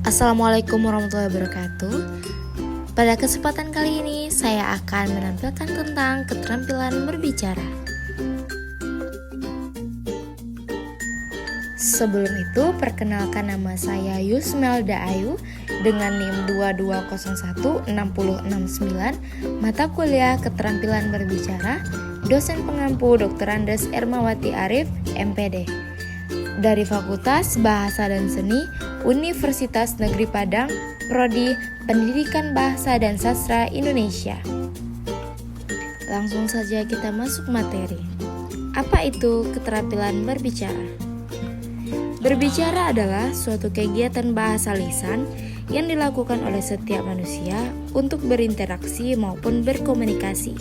Assalamualaikum warahmatullahi wabarakatuh. Pada kesempatan kali ini saya akan menampilkan tentang keterampilan berbicara. Sebelum itu, perkenalkan nama saya Yusmelda Ayu dengan NIM 22016069, mata kuliah keterampilan berbicara, dosen pengampu Dr. Andes Ermawati Arif, MPD. Dari Fakultas Bahasa dan Seni, Universitas Negeri Padang, Prodi Pendidikan Bahasa dan Sastra Indonesia. Langsung saja kita masuk materi. Apa itu keterampilan berbicara? Berbicara adalah suatu kegiatan bahasa lisan yang dilakukan oleh setiap manusia untuk berinteraksi maupun berkomunikasi.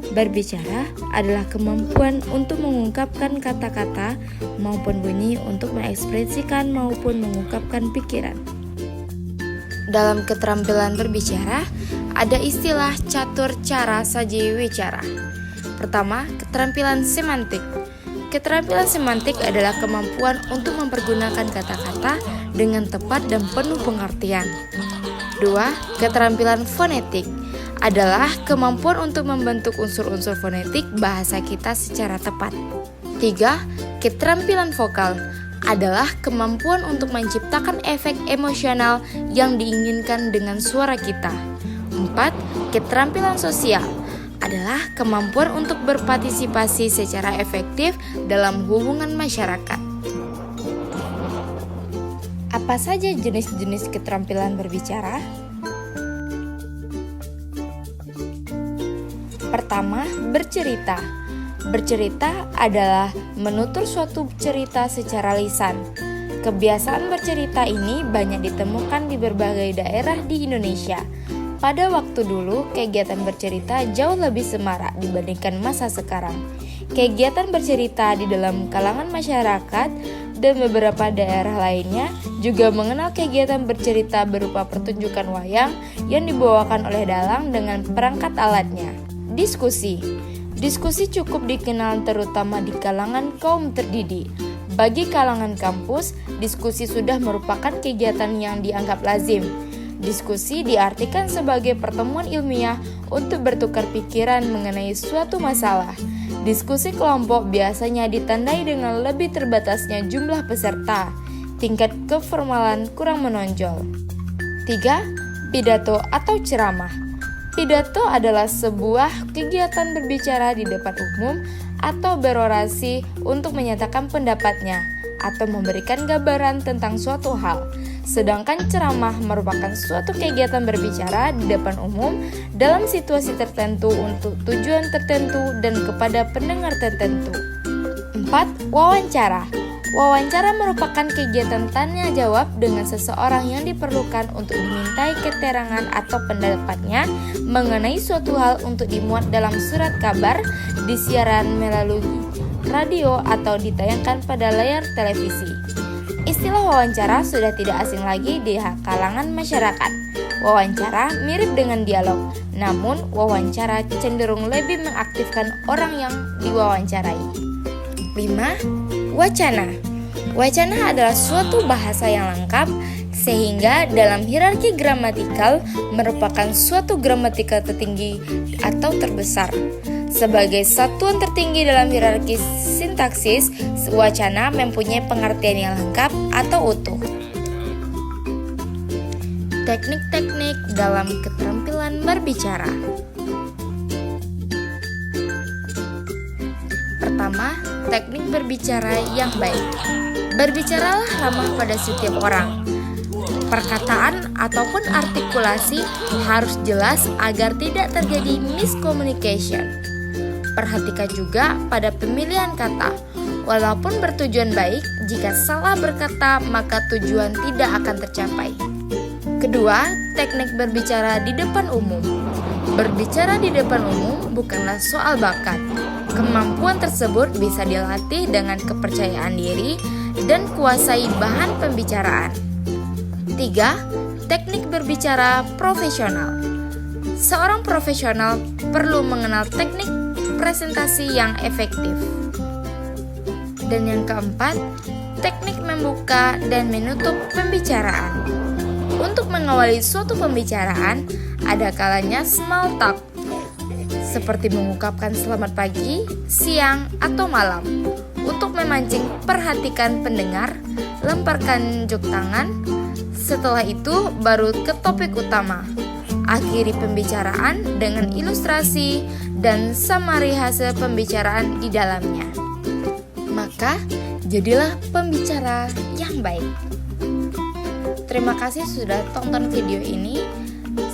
Berbicara adalah kemampuan untuk mengungkapkan kata-kata maupun bunyi untuk mengekspresikan maupun mengungkapkan pikiran. Dalam keterampilan berbicara, ada istilah catur cara saji wicara. Pertama, keterampilan semantik. Keterampilan semantik adalah kemampuan untuk mempergunakan kata-kata dengan tepat dan penuh pengertian. Dua, keterampilan fonetik adalah kemampuan untuk membentuk unsur-unsur fonetik bahasa kita secara tepat. 3. Keterampilan vokal adalah kemampuan untuk menciptakan efek emosional yang diinginkan dengan suara kita. 4. Keterampilan sosial adalah kemampuan untuk berpartisipasi secara efektif dalam hubungan masyarakat. Apa saja jenis-jenis keterampilan berbicara? Pertama, bercerita. Bercerita adalah menutur suatu cerita secara lisan. Kebiasaan bercerita ini banyak ditemukan di berbagai daerah di Indonesia. Pada waktu dulu, kegiatan bercerita jauh lebih semarak dibandingkan masa sekarang. Kegiatan bercerita di dalam kalangan masyarakat dan beberapa daerah lainnya juga mengenal kegiatan bercerita berupa pertunjukan wayang yang dibawakan oleh dalang dengan perangkat alatnya. Diskusi. Diskusi cukup dikenal terutama di kalangan kaum terdidik. Bagi kalangan kampus, diskusi sudah merupakan kegiatan yang dianggap lazim. Diskusi diartikan sebagai pertemuan ilmiah untuk bertukar pikiran mengenai suatu masalah. Diskusi kelompok biasanya ditandai dengan lebih terbatasnya jumlah peserta. Tingkat keformalan kurang menonjol. 3. Pidato atau ceramah. Pidato adalah sebuah kegiatan berbicara di depan umum atau berorasi untuk menyatakan pendapatnya atau memberikan gambaran tentang suatu hal. Sedangkan ceramah merupakan suatu kegiatan berbicara di depan umum dalam situasi tertentu untuk tujuan tertentu dan kepada pendengar tertentu. 4. Wawancara. Wawancara merupakan kegiatan tanya jawab dengan seseorang yang diperlukan untuk dimintai keterangan atau pendapatnya mengenai suatu hal untuk dimuat dalam surat kabar, disiaran melalui radio atau ditayangkan pada layar televisi. Istilah wawancara sudah tidak asing lagi di kalangan masyarakat. Wawancara mirip dengan dialog, namun wawancara cenderung lebih mengaktifkan orang yang diwawancarai. 5. Wacana. Wacana adalah suatu bahasa yang lengkap sehingga dalam hierarki gramatikal merupakan suatu gramatikal tertinggi atau terbesar. Sebagai satuan tertinggi dalam hierarki sintaksis, wacana mempunyai pengertian yang lengkap atau utuh. Teknik-teknik dalam keterampilan berbicara. Pertama, teknik berbicara yang baik. Berbicaralah ramah pada setiap orang. Perkataan ataupun artikulasi harus jelas agar tidak terjadi miscommunication. Perhatikan juga pada pemilihan kata. Walaupun bertujuan baik, jika salah berkata maka tujuan tidak akan tercapai. Kedua, teknik berbicara di depan umum. Berbicara di depan umum bukanlah soal bakat. Kemampuan tersebut bisa dilatih dengan kepercayaan diri dan kuasai bahan pembicaraan. 3. Teknik berbicara profesional. Seorang profesional perlu mengenal teknik presentasi yang efektif. Dan yang keempat, teknik membuka dan menutup pembicaraan. mengawali suatu pembicaraan, ada kalanya small talk, seperti mengungkapkan selamat pagi, siang, atau malam. Untuk memancing perhatikan pendengar, lemparkan jok tangan. Setelah itu baru ke topik utama. Akhiri pembicaraan dengan ilustrasi dan summary hasil pembicaraan di dalamnya. Maka jadilah pembicara yang baik. Terima kasih sudah tonton video ini.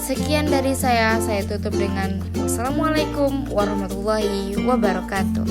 Sekian dari saya tutup dengan wassalamualaikum warahmatullahi wabarakatuh.